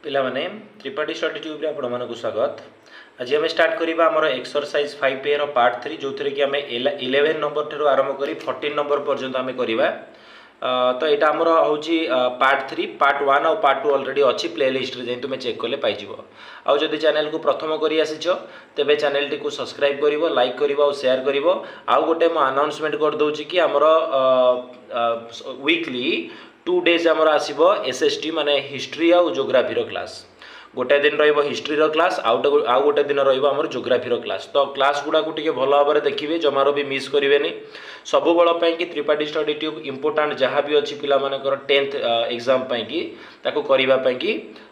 पिला माने Tripathi study tube रे आपण मानक स्वागत। आज आम स्टार्ट करवा आमर एक्सरसाइज 5A पार्ट 3 जो थी कि आम 11 नंबर ठूँ आरंभ कर 14 नंबर पर्यंत आम करवा। तो यहाँ आमर हूँ पार्ट 3 पार्ट 1 और पार्ट 2 अलरेडी अच्छी प्लेलिस्ट रे तुम्हें चेक कले पाइज। आउ जदि चैनल को प्रथम कर आसीच तेरे चैनल टी को सब्सक्राइब कर लाइक कर और शेयर कर। आउ गोटे मु अनाउंसमेंट कर दूची कि आमर वीकली 2 डेज आमर आसो एसएसटी माने हिस्ट्री आउ जोग्राफी क्लास। गोटे दिन हिस्ट्री क्लास आउ गोटे दिन रमर जोग्राफी क्लास। तो क्लास गुड़ा को भल भाव में देखिए, जमार भी मिस करेंगे। सब बल कि त्रिपाठी स्टडी ट्यूब इंपोर्टाट जहाँ भी अच्छी पिला 10th एग्जाम कि करने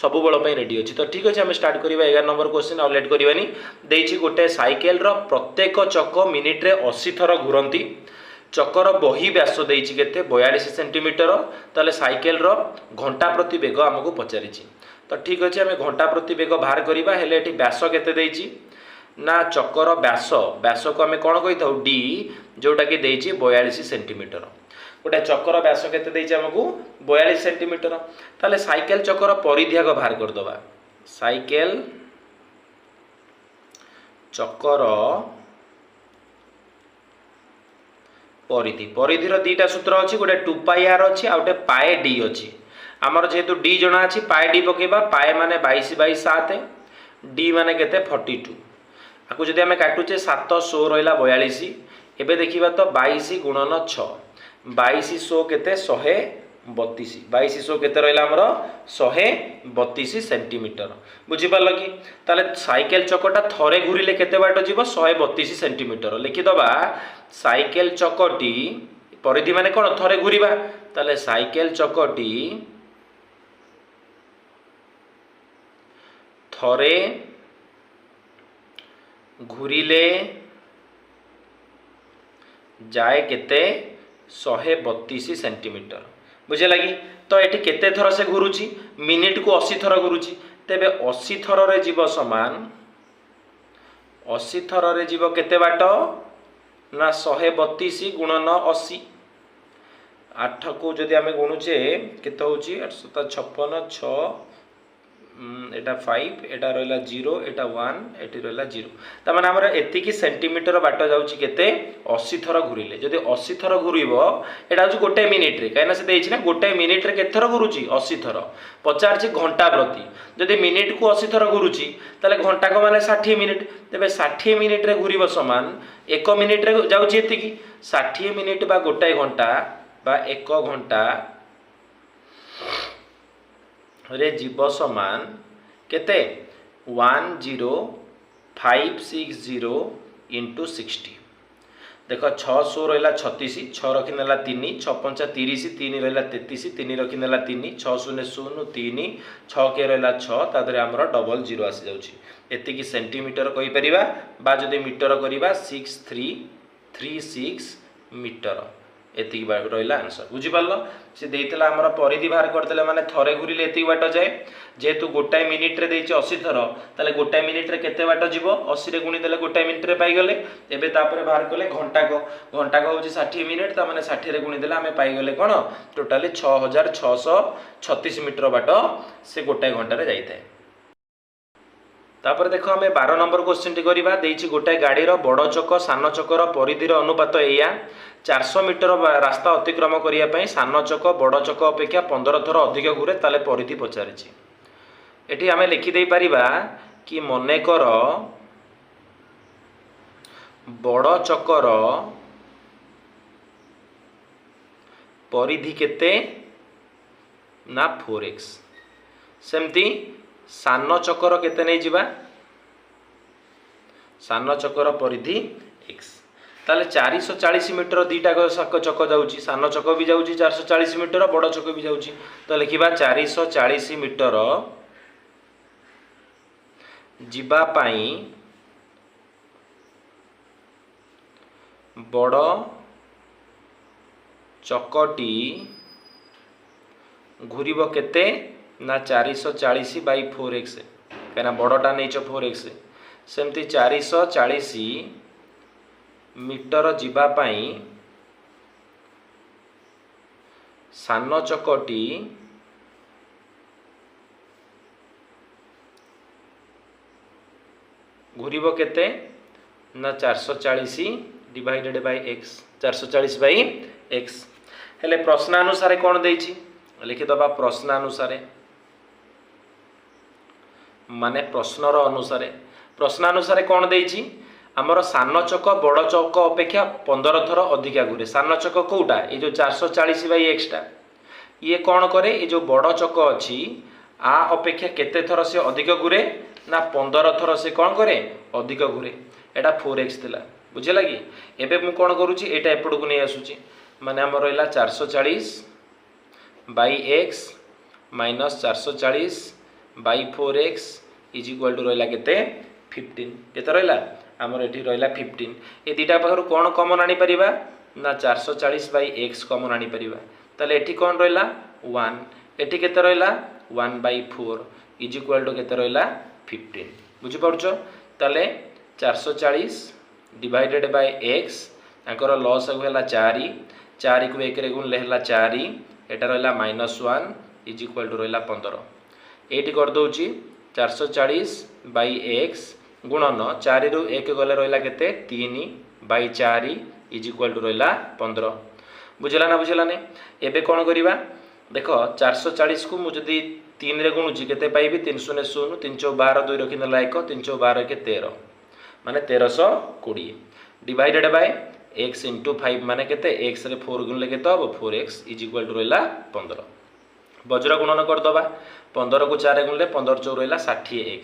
सब बल रेडी अच्छी। तो ठीक अच्छे आम स्टार्ट करवा 11 नंबर क्वेश्चन आउ लेट करवानी। देछि गोटे साइकेल प्रत्येक चक मिनिट रे 80 थर घूरती। चकर बही व्यास देछि केते 42 सेंटीमीटर। ताले साइकेल घंटा प्रति बेग आमको पचारि। तो ठीक अच्छे आम घंटा प्रति बेग बाहर करवा। हेले एठी व्यास केते देछि ना चकर व्यास को आम कौन कही था डी, जोटा कि देछि 42 सेंटीमीटर। गोटे चकर व्यास केते देछि आमको 42 सेंटीमीटर। ताले साइकेल चकर परिधि आग बाहर करदबा। साइकेल चकर परिधि परिधिर दीटा सूत्र अच्छी, गोटे 2πr अच्छी आउ गोटे पाए डी अच्छी। आमर जेहेतु डी जना अच्छी पाए डी पकेबा। पाए माने 22/7, डी माने केते 42। आपको जदि आम काटुचे 7 100 रहा 42। एबे देखिबा तो 22 गुणन 6 22 100 केते 132। 22 100 केते रहा आमर 132 सेंटीमीटर। बुझिपाल कि ताले साइकेल चकटा थरे घूरिले केते बाट जीव 132 सेंटीमीटर। लिखिदबा साइकेल चकटी परिधि माने कौन थरे घूरिबा। ताले साइकेल चकटी थरे घूरिले जाए केते 132 सेंटीमीटर। बुझे लगी। तो ये केते थर से घूरुची, मिनिट को 80 थर घूरुची। तेबे 80 थर रे जीव समान 80 थर रे जीव केते बाट ना 132 गुणन 80। 8 को जदि आम गुणुचे केते होची 856 6 एटा 5 एटा रहा 0 एटा 1 एटी रहा 0। तमाने आमर एतिकी सेंटीमीटर बाट जाउची केते 80 थर घूरिले। जदि 80 थर घूरिबो एटा होची गोटे मिनिट रे, काइना से देछि ना गोटे मिनिट रे केते थर घूरुची 80 थर। पचारछि घंटा प्रति। जदि मिनिट को 80 थर घूरुची ताले घंटा को माने 60 मिनिट। तेबे 60 मिनिट रे घूरिबो समान 1 मिनिट रे जाउची एतिकी। 60 मिनिट बा गोटे घंटा बा 1 घंटा रे जीव समान केते 10560 इंटू 60। देख 600 रहा 36, 6 रखी नेला 3, 6 5 30, 3 रहा 33, 3 रखी नेला 3, 6 0 0 3, 6 के रहा 6 तादरे आमर डबल 0 आसी जाउची। एतिकी सेंटीमीटर कहि परिबा बा जदि मीटर करिबा 6336 मीटर। एति रहा आंसर। बुझिपाल से देइतला आमर परिधि बाहर करदेले माने थरे घूरिले एति बाट जाए। जेहेतु गोटाए मिनिट रे देइछि 80 थर, ताले गोटाए मिनिट रे केते बाट जीवो 80 रे गुणी देले गोटाए मिनिट रे पाई गले। एबे तापरे बाहर कले घंटा को होची 60 मिनिट, ता माने 60 रे गुणी देले आमे पाई गले कोन टोटली 6636 मीटर बाट से गोटाए घंटा रे जाइताय। तापर देखो आमे 12 नंबर क्वेश्चन टी करिबा। देइछि गोटाए गाडीर बड़ चक सान चकर परिधिर अनुपात एया। 400 मीटर रास्ता अतिक्रम करिया पई सान चक बड़ चक अपेक्षा 15 थर अधिक घूरे, ताले परिधि पचारिछि। एठी आमे लिखि देई परिबा कि मनेकर बड़ चकर परिधि केते ना 4x। सेमती सान चकर केते नहीं जिबा, सान चकर परिधि x। ताले 440 मीटर दीटा चक जाउची, सान चक भी जाउची 440 मीटर, बड़ चक भी जाउची। तो लिखिबा 440 मीटर जिबा पाई बड़ चकटी घूरिब केते ना 440/4x, कहीं बड़टा नहीं 4x। सेमती 440 मीटर जिबा पाई सान चकटी घूरब केते ना 440 divided by x 440 by x हेले प्रश्नानुसार कौन देछि लिखिदबा प्रश्नानुसार माने प्रश्नर अनुसार कौन देछि आमर सान चक बड़ चक अपेक्षा 15 थर अधिका घूरे सान चक कौटा ये जो 440 बाई एक्सटा ये कौन करे ये जो बड़ चक अच्छी आ अपेक्षा केते थर से अधिक घूरे ना 15 थर से कौन करे अधिक घूरे एटा 4x थिला बुझिला कि एबे मु कौन करूची एटा एपड़ को नहीं आसुची माने हमर रहला 440 by x minus 440 by 4x is equal to रहला केते 15 केते रहला हमर एठी रहला 15 ए दीटा पाखरु कोन कॉमन आनी परिबा ना 440 बाई एक्स कॉमन आनी परिबा ताले एठी कोन रहला 1 एठी केते रहला 1 बाई 4 इज इक्वल टू केते रहला 15 बुझि पड़छो ताले 440 डिवाइडेड बाय एक्स तांकर लॉस होला 4 को 1 रे गुण लेहला 4 एटा रहला -1 इज इक्वल टू रहला 15 एटी कर दउची 440 बाई एक्स गुणन 4 रु 1 गले रहला केते 3 बाई 4 इज इक्वल टू रहला 15 बुझला ना बुझला ने एबे कोन करिबा देखो 440 को मु जदी 3 रे गुणुची केते पाइबी 300 0 312 2 रखि नला 1 312 के 13 माने 1320 डिवाइडेड बाय x इंटू 5 माने केते x रे 4 गुणले केते हबो 4x इज इक्वल टू रहला 15 वज्र गुणन कर दबा 15 को 4 गुणले 15 4 रहला 60x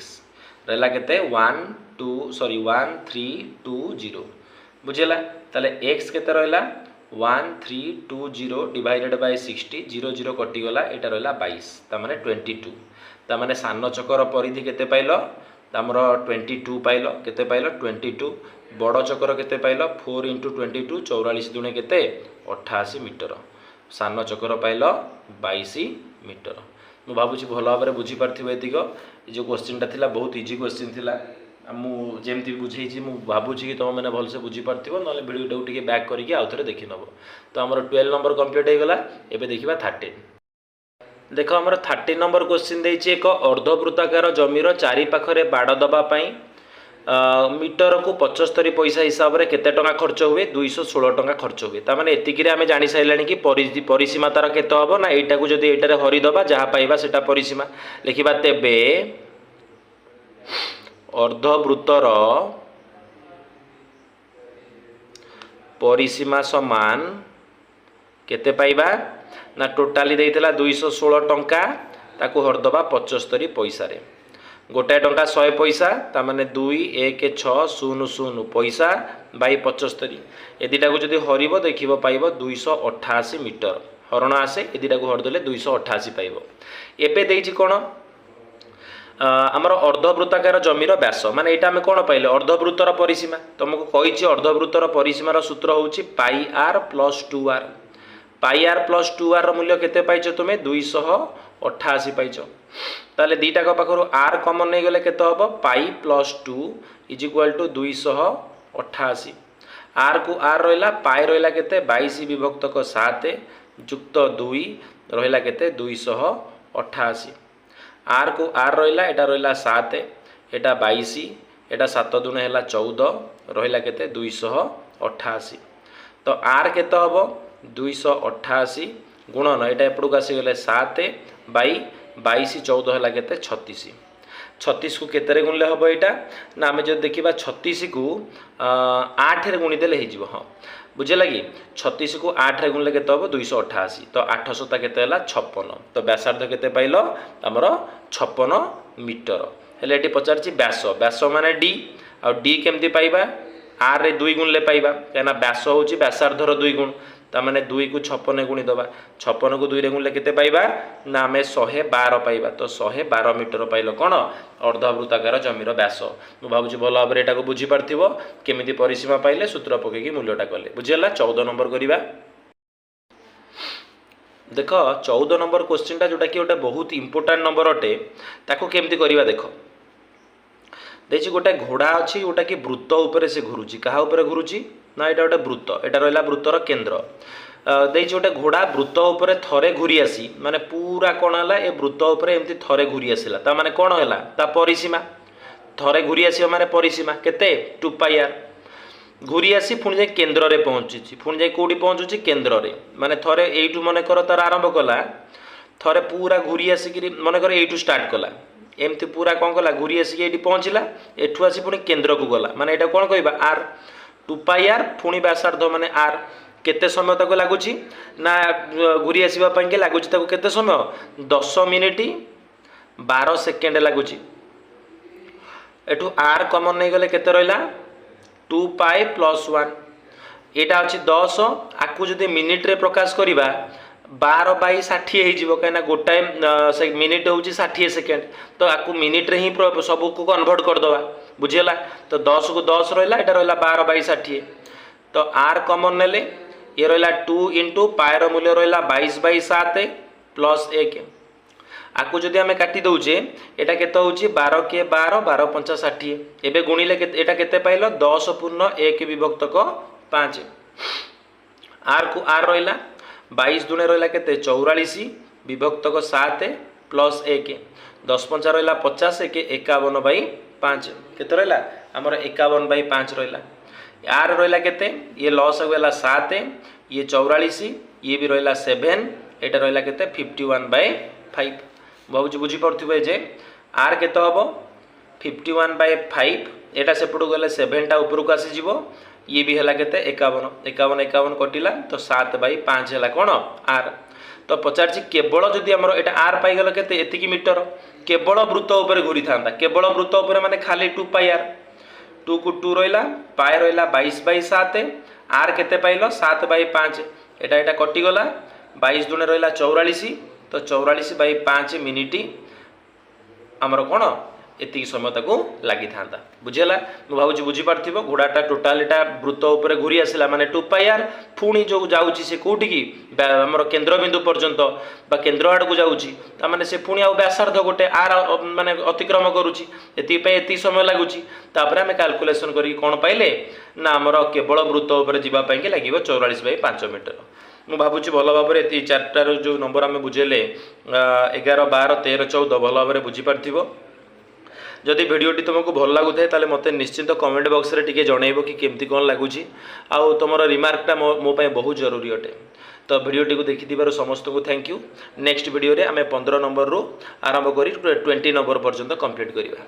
रहला केते 1320 बुझिला ताले x केते रहला 1320 डिवाइडेड बाय 60 00 कटि गला एटा रहला 22 ता माने 22 ता माने सान चकर परिधि केते पाइलो तामर 22 पाइलो केते पाइलो 22 बड़ चकर केते पाइलो 4 इंटू 22 44 दुणे केते 88 मीटर सान चकर पाइलो 22 मीटर मु भाबुची भल भाव में बुझी पार्थिबो एतिक जो क्वेश्चन टा थिला बहुत इजी क्वेश्चन थिला मु जेमती बुझेछि मु भाबुची कि तुम मैंने भल से बुझी पार्थिबो नले वीडियो टाउ टिके बैक करके आउ थरे देखि नबो तो हमर 12 नंबर कंप्लीट हे गला एबे देखिबा 13 देखो हमर 13 नंबर क्वेश्चन देछि एक अर्धवृत्ताकार जमीर चारि पाखरे बाड़ दबा पई मीटर को 75 पैसा हिसाब से केते टंका खर्च हुए 216 टंका खर्च हुए तार माने एतिकी आमे जानि साइलानी कि परिसीमा तार केते हबो ना एटा को जदी एटारे हरि दबा जहा पाइबा सेटा परिसीमा लिखिबा तेबे अर्धवृत्तर परिसीमा समान केते पाइबा ना टोटाली देइतला 216 टंका ताकू हरदबा 75 पैसा रे गोटाए टंका 100 पैसा तामाने 2 1 6 0 0 पैसा बाई 75 ए दिटा को जदी हरिबो देखिबो पाइबो 288 मीटर हरण आसे ए दिटा को हरदले 288 पाइबो एबे देइछि कोन आमर अर्धवृत्ताकार जमीर व्यास माने एटा हम कोन पाइले अर्धवृत्तर परिसीमा तुमको कहिछि अर्धवृत्तर परिसीमार सूत्र होउछि pi r plus 2r pi r plus 2r मूल्य केते पाइछ तुमे 288 पाइछ ताले दीटा का पाखरु आर कॉमन नहीं गले केते हबो पाई plus 2 is equal to 288 R को आर रहिला पाई रहिला केते 22 विभक्त को 7 युक्त 2 रहिला केते 288 आर को आर रहिला एटा रहिला 7 एटा 22 एटा 7 दुने हैला 14 रहिला केते 288 तो आर केते हबो 288 गुणन एटा एपडू आसी गले 7 बाई 22 14 है केते 36 36 को केतरे गुणले हम यहाँ ना आम जो देखा 36 को 8 रे गुणी देले हो हाँ बुझे लगी 36 को 8 रे गुणले केते हम 288 तो 800 केते 56 तो व्यासार्ध केते पाइल आमर 56 मीटर हेले ये पचार व्यास व्यास माने डी आ डी केमती पाइबा आर रे 2 गुणले पाइबा कहना व्यास हूँ व्यासार्धर 2 गुण तामाने 2 को 56 गुणी दबा 56 को 2 रे गुणले केते पाइबा ना आमे 112 पाइबा तो 112 मीटर पाइल कोन अर्धवृत्ताकार जमीर व्यास मु भाबुची भल भाबरे एटा को बुझी पारथिबो केमिति परिसीमा पाइले सूत्र पकेकी मूल्यटा कले बुझिला 14 नंबर करिबा देख 14 नंबर क्वेश्चन टा जोटा कि गोटे बहुत इंपोर्टेंट नंबर अटे ताको केमिति करिबा देखो देखिए गोटे घोड़ा अच्छी जोटा कि वृत्त उपरे से घुरुची कहा उपरे घुरुची ना यहाँ गोटे वृत्त एटा रहा वृत्तर केन्द्र देखिए गोटे घोड़ा वृत्त उपरे थरे घूरी आसी माने पूरा कौन है ये वृत्त उपरे एमती थरे घूरी आसला ता माने कौन है ता परिसीमा थरे घूरी आस माने परिसीमा केते 2πr घूरी आसी पुणी जाए केन्द्र में पहुँची पुणी जाए कौटी पहुँचुची केन्द्र में माने थरे एइठू मनकर तार आरंभ कला थरे पूरा घूरी आसिक मनकर एइठू स्टार्ट कला एमती पूरा कौन कला घूरी आसिक ये पहुँचला एठू आसी पुणी केन्द्र को गला माने एटा कौन कहबा आर 2πr पुणी व्यासार्ध माने आर केते समय तक लगुच ना घूरी आसवा के लगुच केते समय 10 मिनिट 12 सेकेंड लगुच एठू आर कमन नहीं गले केते रहिला 2π + 1 एटा अछि 10 आकु जदि मिनिट रे प्रकाश करिबा 12/60 हो कहीं गोटाए मिनिट हूँ 60 सेकेंड तो आकु मिनिट रे ही सब को कन्वर्ट करदे बुझीगला तो 10 को 10 रहा यहाँ रहा 12/60 तो आर कमन नेले ये रहा 2 × पायर मूल्य रहा 22/7 + 1 आकु जदि आम काटी दौचे यहाँ केते हूँ 12 के 12 12 × 5 = 60 एवं गुणिले यहाँ केते पाइल 10/1/5 आर को आर रहा 22 दुणे रहा केते 44 विभक्तक 7 + 1 10 × 5 रहा 50 1 51/5 केते रहा आमर 51/5 रहा आर रहा केते ये लॉस होगा 7 ये 44 ये भी रहा 7 एटा रहा केते 51/5 बहुत बुझीपे जे आर केते हम 51/5 एटा सेपटू गले 7 टा ऊपर को आसीज ये भी है केते 51 51 51 कटिला तो 7/5 है कौन आर तो पचार केवल जदि आमर एटा आर पाइगल केते एतिकी मीटर केवल वृत्त उपर घूरी था केवल वृत्त उपर माने खाली 2πr 2 को 2 रहा पाए रहा 22/7 आर केते पाइल 7/5 एटा एटा कटिगला 22 दुणे रहा 44 तो 44/5 मिनिट आमर कौन एतिक समय तक लगी था बुझीगला मुझे भावी बुझीपार घोड़ाटा टोटाल एटा वृत्त उपर घूरी आसला माने 2πr पुणी जो जाऊँगी से कौटी की आमर केन्द्र बिंदु पर्यंत बा केन्द्र आड़ को जाऊँगी ताने से पुणी आउ व्यासार्ध गोटे आर माने अतिक्रम करुच्ची एति समय लगुच आम कैलकुलेसन करी कौन पाइले ना आमर केवल वृत्त उपर जावाई लगे 44/5 मीटर मुझे भावुँ भल भाव में चार्टार जो नंबर आम बुझेले 11 12 13 14 भल भाव में बुझीपार जदि भिडटी तुमको भल लगुए ताले मते निश्चिंत कमेंट बॉक्स रे टिके जनइबो कि केमती कौन लगुच आउ तुम रिमार्कटा मो बहुत जरूरी अटे तो भिडटी को देखि समस्त को थैंक यू नेक्स्ट वीडियो रे आम 15 नंबर रू आरंभ करी 20 नंबर पर्यंत कंप्लीट करिबा।